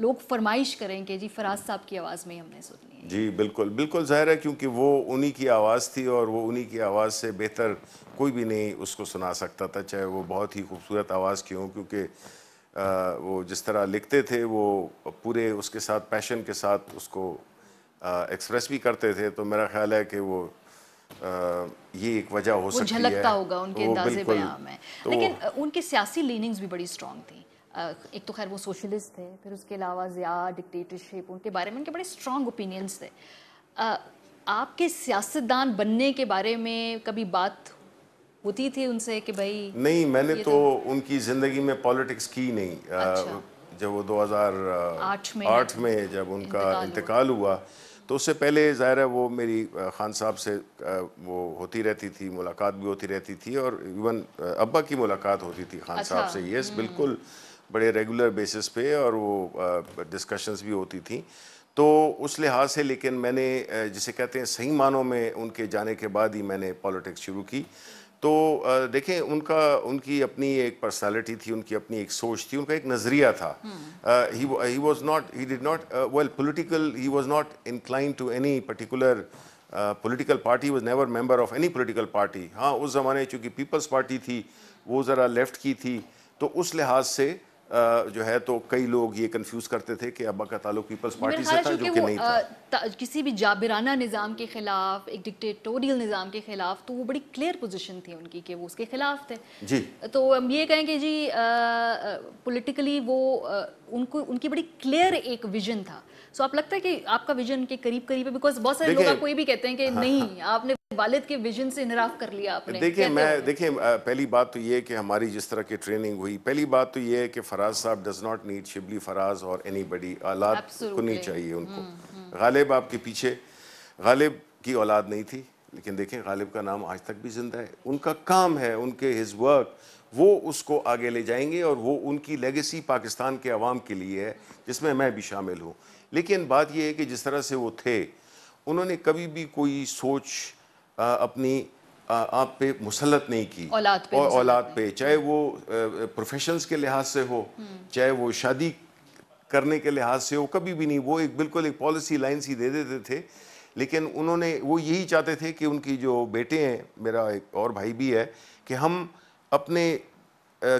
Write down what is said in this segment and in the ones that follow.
لوگ فرمائش کریں کہ جی فراز صاحب کی آواز میں ہم نے سننی ہے. جی بالکل بالکل ظاہر ہے، کیونکہ وہ انہی کی آواز تھی اور وہ انہی کی آواز سے بہتر کوئی بھی نہیں اس کو سنا سکتا تھا، چاہے وہ بہت ہی خوبصورت آواز کی ہوں، کیونکہ وہ جس طرح لکھتے تھے وہ پورے اس کے ساتھ پیشن کے ساتھ اس کو ایکسپریس بھی کرتے تھے. تو میرا خیال ہے کہ وہ یہ ایک وجہ ہو وہ سکتی ہے. جھلکتا ہوگا ان کے انداز بیان میں. تو لیکن ان کی سیاسی لیننگز بھی بڑی اسٹرانگ تھیں. ایک تو خیر وہ سوشلسٹ تھے، پھر اس کے علاوہ ضیاء، ڈکٹیٹرشپ، ان کے بارے میں ان کے بڑے اسٹرانگ اوپینینز تھے. آپ کے سیاستدان بننے کے بارے میں کبھی بات ہوتی تھی ان سے کہ بھائی؟ نہیں، میں نے تو ان کی زندگی میں پالیٹکس کی نہیں. جب وہ 2008 میں جب ان کا انتقال ہوا تو اس سے پہلے ظاہر ہے وہ میری خان صاحب سے وہ ہوتی رہتی تھی، ملاقات بھی ہوتی رہتی تھی، اور ایون ابا کی ملاقات ہوتی تھی خان صاحب سے. یس بالکل، بڑے ریگولر بیسس پہ، اور وہ ڈسکشنز بھی ہوتی تھیں. تو اس لحاظ سے لیکن میں نے جسے کہتے ہیں صحیح معنوں میں ان کے جانے کے بعد ہی میں نے پالیٹکس شروع کی. تو دیکھیں ان کی اپنی ایک پرسنالٹی تھی، ان کی اپنی ایک سوچ تھی، ان کا ایک نظریہ تھا. he did not well political, he was not inclined to any particular political party. He was never member of any political party. ہاں اس زمانے چونکہ پیپلز پارٹی تھی وہ ذرا لیفٹ کی تھی، تو اس لحاظ سے جو ہے تو کئی لوگ یہ کنفیوز کرتے تھے کہ ابا کا تعلق پیپلز پارٹی سے تھا، جو کہ نہیں تھا. کسی بھی جابرانہ نظام کے خلاف، ایک ڈکٹیٹوریل نظام کے خلاف، تو وہ بڑی کلیئر پوزیشن تھی ان کی کہ وہ اس کے خلاف تھے. جی تو ہم یہ کہیں کہ جی پولیٹیکلی وہ ان کی بڑی کلیئر ایک ویژن تھا. سو آپ لگتا ہے کہ آپ کا ویژن کے قریب قریب ہے؟ بیکاز بہت سارے لوگ آپ کو یہ بھی کہتے ہیں کہ نہیں، آپ نے والد کے ویژن سے انحراف کر لیا آپ نے. دیکھیں پہلی بات تو یہ ہے کہ ہماری جس طرح کی ٹریننگ ہوئی، پہلی بات تو یہ ہے کہ فراز صاحب does not need Shibli Faraz اور اینی بڈی. اولاد کو نہیں چاہیے ان کو. غالب آپ کے پیچھے، غالب کی اولاد نہیں تھی، لیکن دیکھیں غالب کا نام آج تک بھی زندہ ہے. ان کا کام ہے، ان کے ہز ورک، وہ اس کو آگے لے جائیں گے، اور وہ ان کی لیگیسی پاکستان کے عوام کے لیے ہے، جس میں بھی شامل ہوں. لیکن بات یہ ہے کہ جس طرح سے وہ تھے، انہوں نے کبھی بھی کوئی سوچ اپنی آپ پہ مسلط نہیں کی، اولاد پہ، چاہے وہ پروفیشنز کے لحاظ سے ہو، چاہے وہ شادی کرنے کے لحاظ سے ہو، کبھی بھی نہیں. وہ بالکل ایک پالیسی لائن سی دے دیتے تھے. لیکن انہوں نے وہ یہی چاہتے تھے کہ ان کی جو بیٹے ہیں، میرا ایک اور بھائی بھی ہے، کہ ہم اپنے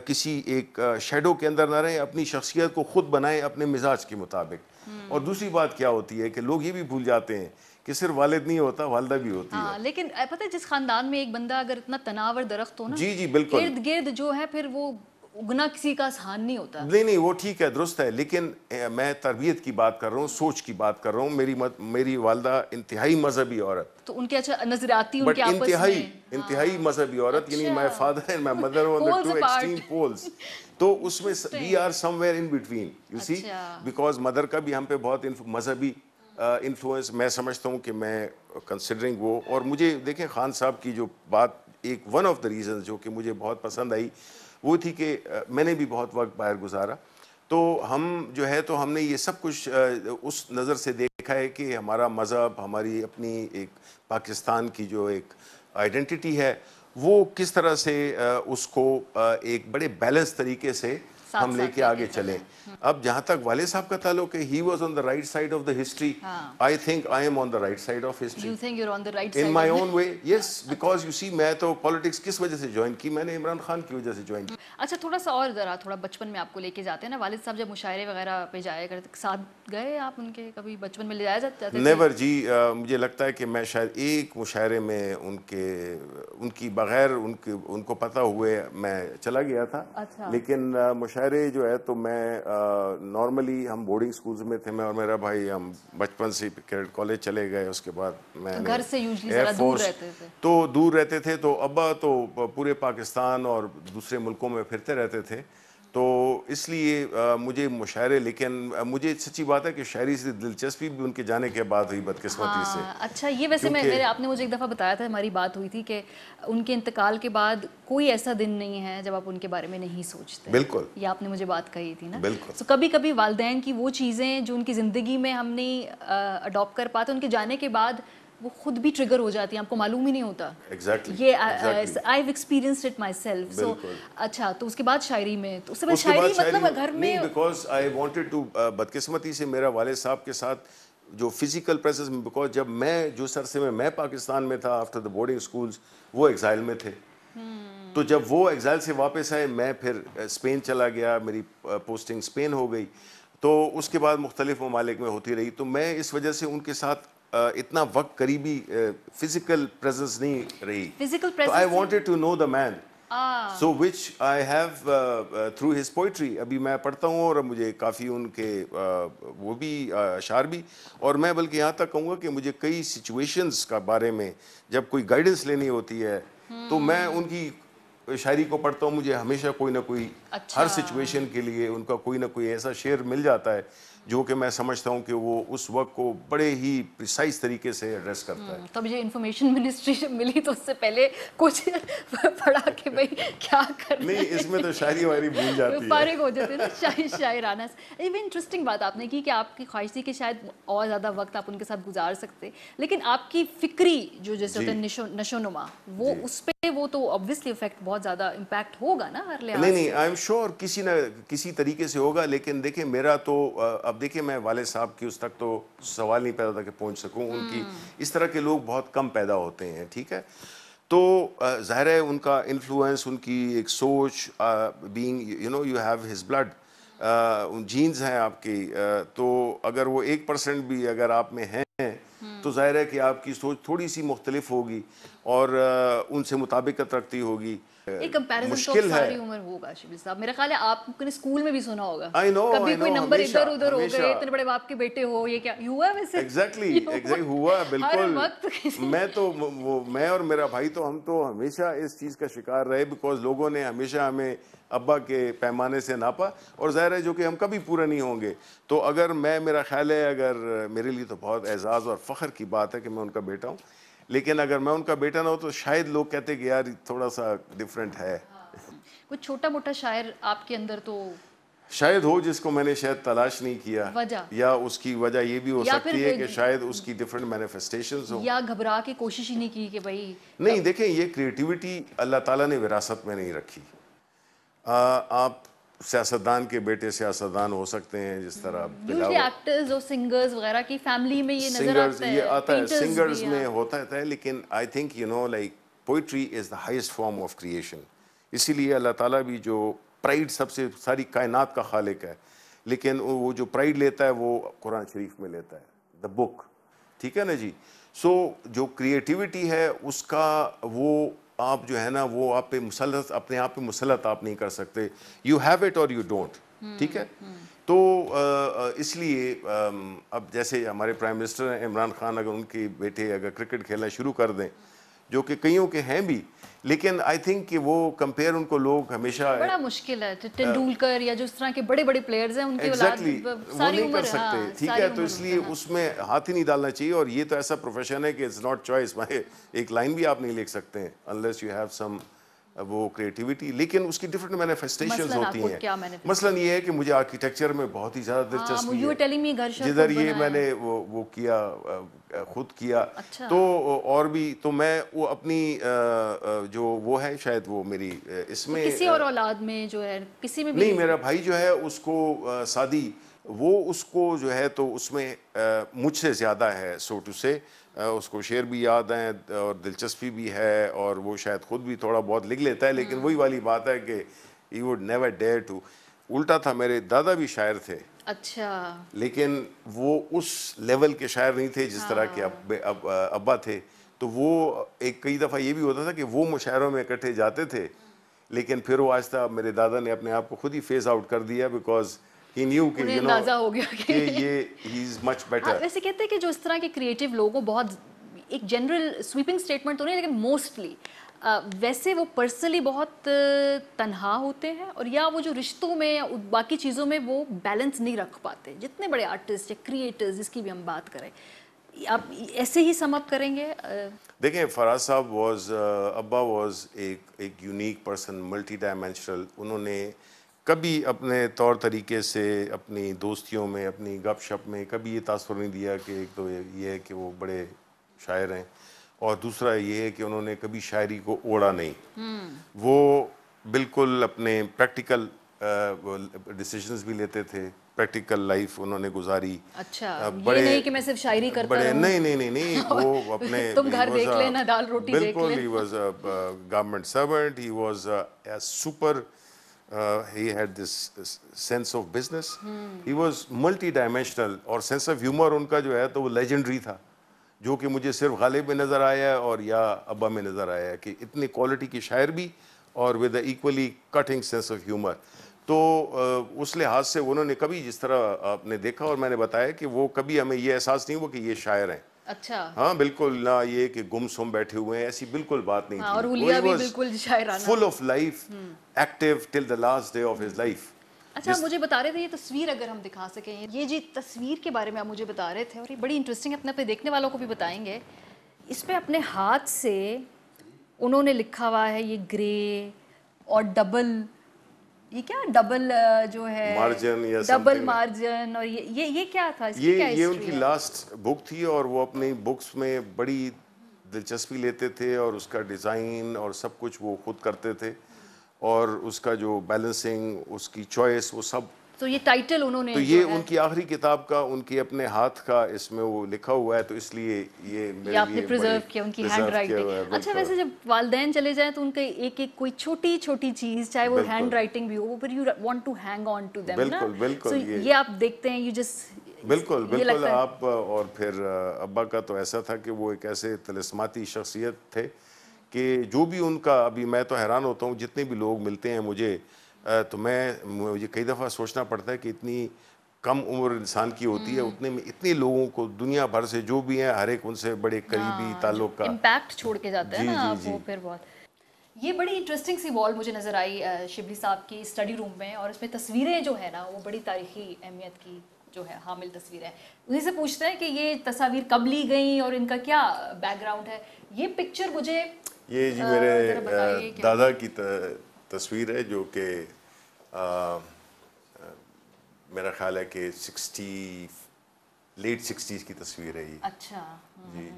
کسی ایک شیڈو کے اندر نہ رہیں، اپنی شخصیت کو خود بنائیں اپنے مزاج کے مطابق. اور دوسری بات کیا ہوتی ہے کہ لوگ یہ بھی بھول جاتے ہیں کہ صرف والد نہیں ہوتا، والدہ بھی ہوتی ہے. لیکن پتہ ہے جس خاندان میں ایک بندہ اگر اتنا تناور درخت ہو نا، جی بالکل، ارد گرد جو ہے پھر وہ اگنا کسی کا آسان نہیں ہوتا. نہیں وہ ٹھیک ہے، درست ہے، لیکن میں تربیت کی بات کر رہا ہوں، سوچ کی بات کر رہا ہوں. میری والدہ انتہائی مذہبی عورت، تو ان کے اچھا نظریاتی ان کے آپس میں انتہائی مذہبی عورت، یعنی my father and my mother were on the two extreme poles. تو اس میں we are somewhere in between, you see, because mother کا بھی ہم پہ بہت مذہبی انفلوئنس میں سمجھتا ہوں کہ میں کنسیڈرنگ وہ. اور مجھے دیکھیں خان صاحب کی جو بات، ایک ون آف دا ریزنز جو کہ مجھے بہت پسند آئی وہ تھی کہ میں نے بھی بہت وقت باہر گزارا، تو ہم جو ہے تو ہم نے یہ سب کچھ اس نظر سے دیکھا ہے کہ ہمارا مذہب، ہماری اپنی ایک پاکستان کی جو ایک آئیڈینٹی ہے، وہ کس طرح سے اس کو ایک بڑے بیلنس طریقے سے ہم لے کے آگے چلیں. اب جہاں تک والد صاحب کا تعلق ہے، he was on the right side of the history. I think I am on the right side of history. You think you're on the right side? In my own way, yes, because you see میں تو politics کس وجہ سے join کی، میں نے عمران خان کی وجہ سے جوائن کی. اچھا تھوڑا سا اور ذرا تھوڑا بچپن میں آپ کو لے کے جاتے ہیں نا، والد صاحب جب مشاعرے وغیرہ پہ جایا کرتے، ساتھ گئے آپ ان کے کبھی بچپن میں لے جایا جاتے تھے؟ نیور جی. مجھے لگتا ہے کہ میں شاید ایک مشاعرے میں ان کی بغیر ان کو پتہ ہوئے میں چلا گیا تھا. لیکن مشاعرے جو ہے تو میں نارملی ہم بورڈنگ سکولز میں تھے، میں اور میرا بھائی، ہم بچپن سے کیڈٹ کالج چلے گئے. اس کے بعد میں گھر سے یوزلی ذرا دور رہتے تھے، تو دور رہتے تھے، تو ابا تو پورے پاکستان اور دوسرے ملکوں میں پھرتے رہتے تھے. تو اس لیے مجھے مشاعرے، لیکن مجھے سچی بات ہے کہ شاعری سے دلچسپی بھی ان کے جانے کے بعد ہوئی بدقسمتی سے. اچھا یہ ویسے آپ نے مجھے ایک دفعہ بتایا تھا، ہماری بات ہوئی تھی کہ ان کے انتقال کے بعد کوئی ایسا دن نہیں ہے جب آپ ان کے بارے میں نہیں سوچتے. بالکل، یہ آپ نے مجھے بات کہی تھی نا. بالکل. تو کبھی کبھی والدین کی وہ چیزیں جو ان کی زندگی میں ہم نہیں اڈاپٹ کر پاتے، ان کے جانے کے بعد وہ خود بھی ٹریگر ہو جاتی ہیں, آپ کو معلوم ہی نہیں ہوتا. ایگزیکٹلی یہ I have experienced it myself. So اچھا, تو اس کے بعد شاعری میں, تو اس سے بعد شاعری مطلب گھر میں, بیکاز آئی وانٹیڈ ٹو, بدقسمتی سے میرا والد صاحب کے ساتھ جو فزیکل پریزنس میں, بیکاز جب میں جس عرصے میں پاکستان میں تھا آفٹر دا بورڈنگ اسکولس, وہ ایگزائل میں تھے. تو جب وہ ایگزائل سے واپس آئے, میں پھر اسپین چلا گیا, میری پوسٹنگ اسپین ہو گئی, تو اس کے بعد مختلف ممالک میں ہوتی رہی. تو میں اس وجہ سے ان کے ساتھ اتنا وقت قریبی فزیکل پریزنس نہیں رہی. تو I wanted to know the man, so which I have through his poetry. ابھی میں پڑھتا ہوں اور مجھے کافی ان کے وہ بھی اشعار بھی, اور میں بلکہ یہاں تک کہوں گا کہ مجھے کئی سچویشنز کا بارے میں جب کوئی گائیڈنس لینی ہوتی ہے تو میں ان کی شاعری کو پڑھتا ہوں, مجھے ہمیشہ کوئی نہ کوئی ہر سچویشن کے لیے ان کا کوئی نہ کوئی ایسا شعر مل جاتا ہے جو کہ میں سمجھتا ہوں کہ وہ اس وقت کو بڑے ہی پریسائز طریقے سے ایڈریس کرتا ہے. تو مجھے انفارمیشن منسٹری جب ملی تو اس سے پہلے کچھ پڑھا کہ بھائی کیا کرنا ہے. نہیں, اس میں تو شاعری وائری بھول جاتی ہے, فارغ ہو جاتے ہیں نا شاعرانہ. یہ بھی انٹرسٹنگ بات آپ نے کی کہ آپ کی خواہش تھی کہ شاید اور زیادہ وقت آپ ان کے ساتھ گزار سکتے, لیکن آپ کی فکری جو جیسے ہوتا ہے نشو نما, وہ اس پہ وہ تو obviously افیکٹ بہت زیادہ امپیکٹ ہوگا نا ہر لحاظ سے. نہیں, آئی ایم شیور کسی نہ کسی طریقے سے ہوگا. لیکن دیکھیں میرا تو اب دیکھیں میں والد صاحب کی اس تک تو سوال نہیں پیدا تھا کہ پہنچ سکوں. ان کی اس طرح کے لوگ بہت کم پیدا ہوتے ہیں, ٹھیک ہے. تو ظاہر ہے ان کا انفلوئنس, ان کی ایک سوچ, being you know you have his blood, genes ہیں آپ کی, تو اگر وہ 1% بھی اگر آپ میں ہیں تو ظاہر ہے کہ آپ کی سوچ تھوڑی سی مختلف ہوگی اور ان سے مطابقت رکھتی ہوگی. ایک کمپیریزن تو ساری عمر ہوگا شبلی صاحب. میرا خیال ہے آپ نے اسکول میں بھی سنا ہوگا کبھی کوئی نمبر ادھر ادھر ہو گئے, اتنے بڑے باپ کے بیٹے ہو, یہ کیا ہوا ہے ویسے. ایگزیکٹلی ہوا بالکل. میں تو میں اور میرا بھائی تو ہم تو ہمیشہ اس چیز کا شکار رہے, بیکاز لوگوں نے ہمیشہ ہمیں ابا کے پیمانے سے ناپا, اور ظاہر ہے جو کہ ہم کبھی پورا نہیں ہوں گے. تو اگر میرا خیال ہے اگر میرے لیے تو بہت اعزاز اور فخر کی بات ہے کہ میں ان کا بیٹا ہوں, لیکن اگر میں ان کا بیٹا نہ ہو تو شاید لوگ کہتے کہ یار تھوڑا سا ڈفرینٹ ہے. کچھ چھوٹا موٹا شاعر آپ کے اندر تو شاید ہو جس کو میں نے شاید تلاش نہیں کیا, وجہ یا اس کی وجہ یہ بھی ہو سکتی ہے کہ شاید اس کی ڈفرینٹ مینیفیسٹیشنز ہوں, یا گھبرا کے کوشش ہی نہیں کی کہ بھائی. نہیں دیکھیں یہ کریٹیوٹی اللہ تعالیٰ نے وراثت میں نہیں رکھی. آپ سیاستدان کے بیٹے سیاستدان ہو سکتے ہیں, جس طرح یوزلی ایکٹرز اور سنگرز وغیرہ کی فیملی میں یہ نظر آتا ہے, یہ آتا ہے, سنگرز میں ہوتا ہے, لیکن I think you know like poetry is the highest form of creation. اسی لیے اللہ تعالیٰ بھی جو پرائڈ سب سے ساری کائنات کا خالق ہے, لیکن وہ جو پرائڈ لیتا ہے وہ قرآن شریف میں لیتا ہے, دا بک, ٹھیک ہے نا جی. سو جو کریٹیوٹی ہے اس کا وہ آپ جو ہے نا وہ آپ پہ مسلط, اپنے آپ پہ مسلط آپ نہیں کر سکتے. یو ہیو اٹ اور یو ڈونٹ, ٹھیک ہے. تو اس لیے اب جیسے ہمارے پرائم منسٹر ہیں عمران خان, اگر ان کے بیٹے اگر کرکٹ کھیلنا شروع کر دیں, جو کہ کئیوں کے ہیں بھی, لیکن آئی تھنک کہ وہ کمپیئر ان کو لوگ ہمیشہ بڑا مشکل ہے. ٹنڈولکر یا جو اس طرح کے بڑے بڑے پلیئرز ہیں ان کی اولاد ساری عمر کر سکتے, ٹھیک ہے. تو اس لیے اس میں ہاتھ ہی نہیں ڈالنا چاہیے, اور یہ تو ایسا پروفیشن ہے کہ اٹس ناٹ چوائس. ایک لائن بھی آپ نہیں لکھ سکتے unless you have some وہ کریٹیوٹی, لیکن اس کی ڈفرینٹ مینیفیسٹیشنز ہوتی ہیں. مثلاً یہ ہے کہ مجھے آرکیٹیکچر میں بہت ہی زیادہ دلچسپی ہے, جدھر یہ میں نے وہ کیا خود کیا. تو اور بھی تو میں وہ اپنی جو وہ ہے شاید وہ میری اس میں کسی اور اولاد میں جو ہے کسی میں بھی نہیں, میرا بھائی جو ہے اس کو سادی, وہ اس کو جو ہے تو اس میں مجھ سے زیادہ ہے سو ٹو سے. اس کو شعر بھی یاد ہیں اور دلچسپی بھی ہے, اور وہ شاید خود بھی تھوڑا بہت لکھ لیتا ہے, لیکن وہی والی بات ہے کہ he would never dare to. الٹا تھا, میرے دادا بھی شاعر تھے, اچھا, لیکن وہ اس لیول کے شاعر نہیں تھے جس طرح کے ابا تھے. تو وہ ایک کئی دفعہ یہ بھی ہوتا تھا کہ وہ مشاعروں میں اکٹھے جاتے تھے, لیکن پھر وہ آہستہ میرے دادا نے اپنے آپ کو خود ہی فیز آؤٹ کر دیا, بیکاز he knew کہ you know کہ یہ he is much better. ویسے کہتے ہیں کہ جو اس طرح کے کریٹیو لوگوں, بہت ایک جنرل سویپنگ سٹیٹمنٹ تو نہیں لیکن موسٹلی ویسے وہ پرسنلی بہت تنہا ہوتے ہیں, اور یا وہ جو رشتوں میں یا باقی چیزوں میں وہ بیلنس نہیں رکھ پاتے. جتنے بڑے آرٹسٹ یا کریٹرز جس کی بھی ہم بات کریں, آپ ایسے ہی سم اپ کریں گے؟ دیکھیں فراز صاحب ابا واز ایک یونیک پرسن, ملٹی ڈائمینشنل. انہوں نے کبھی اپنے طور طریقے سے اپنی دوستیوں میں, اپنی گپ شپ میں کبھی یہ تاثر نہیں دیا کہ ایک تو یہ ہے کہ وہ بڑے شاعر ہیں، اور دوسرا یہ ہے کہ انہوں نے کبھی شاعری کو اوڑا نہیں، وہ بالکل اپنے پریکٹیکل ڈیسیجنز بھی لیتے تھے، پریکٹیکل لائف انہوں نے گزاری. اچھا یہ نہیں کہ میں صرف شاعری کرتا رہوں. نہیں وہ اپنے تم گھر دیکھ لینا، دال روٹی دیکھ بالکل لینا. he was a government servant, he was a super he had this sense of business, he was multi dimensional, اور سینس آف ہیومر ان کا جو ہے تو وہ لیجنڈری تھا، جو کہ مجھے صرف غالب میں نظر آیا ہے اور یا ابا میں نظر آیا ہے کہ اتنی کوالٹی کے شاعر بھی اور with a equally cutting sense of humour. تو اس لحاظ سے انہوں نے کبھی، جس طرح آپ نے دیکھا اور میں نے بتایا کہ وہ کبھی ہمیں یہ احساس نہیں ہوا کہ یہ شاعر ہیں. اچھا ہاں بالکل، نہ یہ کہ گم سم بیٹھے ہوئے ہیں، ایسی بالکل بات نہیں تھی. اور اولیاء بھی بالکل شاعرانہ، full of life, active till the last day of his life. اچھا مجھے بتا رہے تھے یہ تصویر اگر ہم دکھا سکیں، یہ جی تصویر کے بارے میں آپ مجھے بتا رہے تھے اور یہ بڑی انٹرسٹنگ ہے، اپنے دیکھنے والوں کو بھی بتائیں گے. اس پہ اپنے ہاتھ سے انہوں نے لکھا ہوا ہے یہ گرے اور ڈبل، یہ کیا ڈبل جو ہے مارجن یا ڈبل مارجن، اور یہ کیا تھا، اس کی کیا یہ ان ہسٹری کی ہے؟ لاسٹ بک تھی اور وہ اپنی بکس میں بڑی دلچسپی لیتے تھے اور اس کا ڈیزائن اور سب کچھ وہ خود کرتے تھے، اور اس کا جو بیلنسنگ، اس کی چوائس، وہ سب. تو یہ ٹائٹل انہوں نے تو یہ ان کی آخری کتاب کا، ان کے اپنے ہاتھ کا اس میں وہ لکھا ہوا ہے، تو اس لیے یہ آپ نے پریزرو کیا ان کی ہینڈ رائٹنگ. اچھا ویسے جب والدین چلے جائیں تو ان کا ایک ایک کوئی چھوٹی چھوٹی چیز، چاہے وہ ہینڈ رائٹنگ بھی ہو، but you want to hang on to them نا. بالکل یہ آپ دیکھتے ہیں، یو جسٹ بالکل آپ. اور پھر ابا کا تو ایسا تھا کہ وہ ایک ایسے طلسماتی شخصیت تھے کہ جو بھی ان کا، ابھی میں تو حیران ہوتا ہوں جتنے بھی لوگ ملتے ہیں مجھے، تو مجھے کئی دفعہ سوچنا پڑتا ہے کہ اتنی کم عمر انسان کی ہوتی ہے، اتنے میں اتنے لوگوں کو دنیا بھر سے جو بھی ہیں، ہر ایک ان سے بڑے قریبی تعلق کا امپیکٹ چھوڑ کے جاتا ہے نا آپ. وہ پھر بہت یہ بڑی انٹرسٹنگ سی وال مجھے نظر آئی شبلی صاحب کی اسٹڈی روم میں، اور اس میں تصویریں جو ہے نا وہ بڑی تاریخی اہمیت کی جو ہے حامل تصویریں. انہیں سے پوچھتے ہیں کہ یہ تصاویر کب لی گئیں اور ان کا کیا بیک گراؤنڈ ہے. یہ پکچر مجھے یہ جی میرے دادا کی تصویر ہے، جو کہ میرا خیال ہے کہ لیٹ 60s کی تصویر ہے یہ. اچھا جی.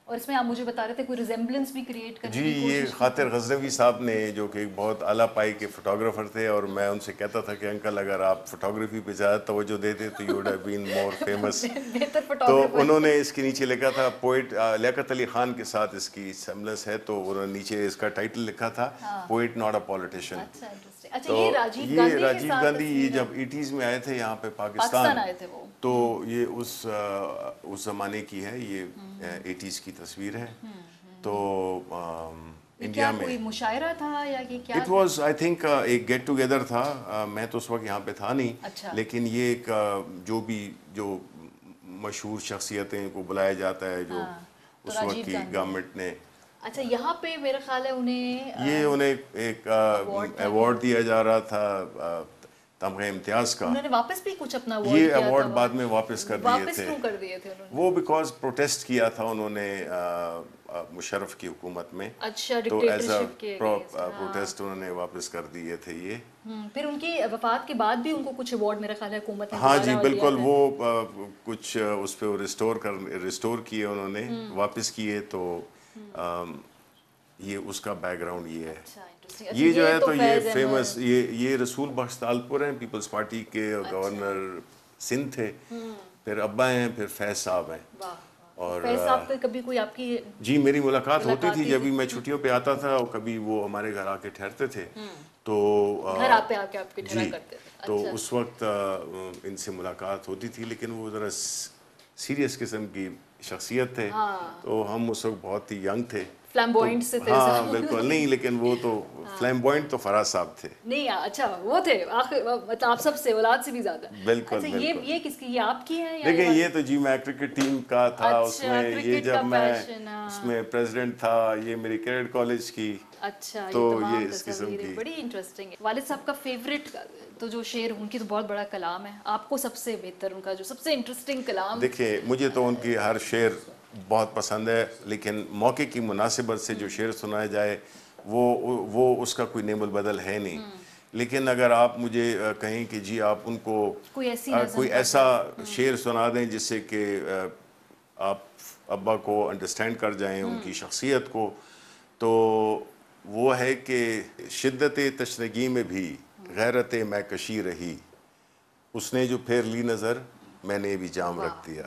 اور اس میں آپ مجھے بتا رہے تھے کوئی ریزمبلنس بھی کریٹ کرنے کی جی، یہ خاطر غزنوی صاحب نے، جو کہ ایک بہت اعلیٰ پائی کے فوٹوگرافر تھے، اور میں ان سے کہتا تھا کہ انکل اگر آپ فوٹوگرافی پہ زیادہ توجہ دیتے تو you would have been more famous. تو انہوں نے اس کے نیچے لکھا تھا پوئٹ لیاقت علی خان کے ساتھ اس کی سیملنس ہے، تو انہوں نے نیچے اس کا ٹائٹل لکھا تھا پوئٹ ناٹ اے پولیٹیشین. تو یہ راجیو گاندھی جب 80s میں آئے تھے یہاں پہ پاکستان آئے تھے وہ، تو یہ اس زمانے کی ہے، یہ 80s کی تصویر ہے. تو انڈیا میں کوئی مشاعرہ تھا یا یہ کیا؟ اٹ واز آئی تھنک ایک گیٹ ٹوگیدر تھا. میں تو اس وقت یہاں پہ تھا نہیں، لیکن یہ ایک جو مشہور شخصیتیں کو بلایا جاتا ہے، جو اس وقت کی گورنمنٹ نے. اچھا یہاں پہ میرا خیال ہے انہیں ایک ایوارڈ دیا جا رہا تھا تمغہ امتیاز کا. انہوں نے واپس بھی کچھ اپنا یہ ایوارڈ بعد میں واپس کر دیے تھے. کیوں کر دیے تھے انہوں نے؟ وہ بیکاز پروٹیسٹ کیا تھا انہوں نے مشرف کی حکومت میں. اچھا تو ایز اے پروٹیسٹ انہوں نے واپس کر دیے تھے یہ. پھر ان کی وفات کے بعد بھی ان کو کچھ ایوارڈ میرا خیال ہے حکومت نے. ہاں جی بالکل، وہ کچھ اس پہ ریسٹور کیے انہوں نے، واپس کیے. تو یہ اس کا بیک گراؤنڈ یہ ہے. یہ جو ہے تو یہ فیمس، یہ رسول بخش تالپور ہیں، پیپلز پارٹی کے گورنر سندھ تھے. پھر ابا ہیں، پھر فیض صاحب ہیں. اور فیض صاحب کا کبھی کوئی آپ کی؟ جی میری ملاقات ہوتی تھی جب بھی میں چھٹیوں پہ آتا تھا، اور کبھی وہ ہمارے گھر آ کے ٹھہرتے تھے. تو گھر آپ پہ آ کے آپ کی ٹھہرا کرتے تھے؟ تو اس وقت ان سے ملاقات ہوتی تھی، لیکن وہ ذرا سیریس قسم کی شخصیت تھے. تو ہم اس وقت بہت ہی ینگ تھے. فلیمبوائنٹ سے تھے؟ ہاں بالکل نہیں، لیکن وہ تو فلیمبوائنٹ تو فراز صاحب تھے. نہیں اچھا وہ تھے آخر، مطلب آپ سب سے اولاد سے بھی زیادہ. بالکل. یہ کس کی، یہ آپ کی ہے؟ دیکھیں یہ تو جی میں کرکٹ ٹیم کا تھا اس میں، یہ جب میں اس میں پریزیڈنٹ تھا، یہ میری کیڈٹ کالج کی. اچھا تو یہ اس قسم کی بڑی انٹرسٹنگ ہے. والد صاحب کا فیوریٹ تو جو شعر، ان کی تو بہت بڑا کلام ہے، آپ کو سب سے بہتر ان کا جو سب سے انٹرسٹنگ کلام؟ دیکھیں مجھے تو ان کی ہر شعر بہت پسند ہے، لیکن موقع کی مناسبت سے جو شعر سنایا جائے وہ اس کا کوئی نعم البدل ہے نہیں. لیکن اگر آپ مجھے کہیں کہ جی آپ ان کو کوئی ایسا شعر سنا دیں جس سے کہ آپ ابا کو انڈرسٹینڈ کر جائیں ان کی شخصیت کو، تو وہ ہے کہ شدت تشنگی میں بھی غیرت میں کشی رہی، اس نے جو پھیر لی نظر میں نے بھی جام رکھ دیا۔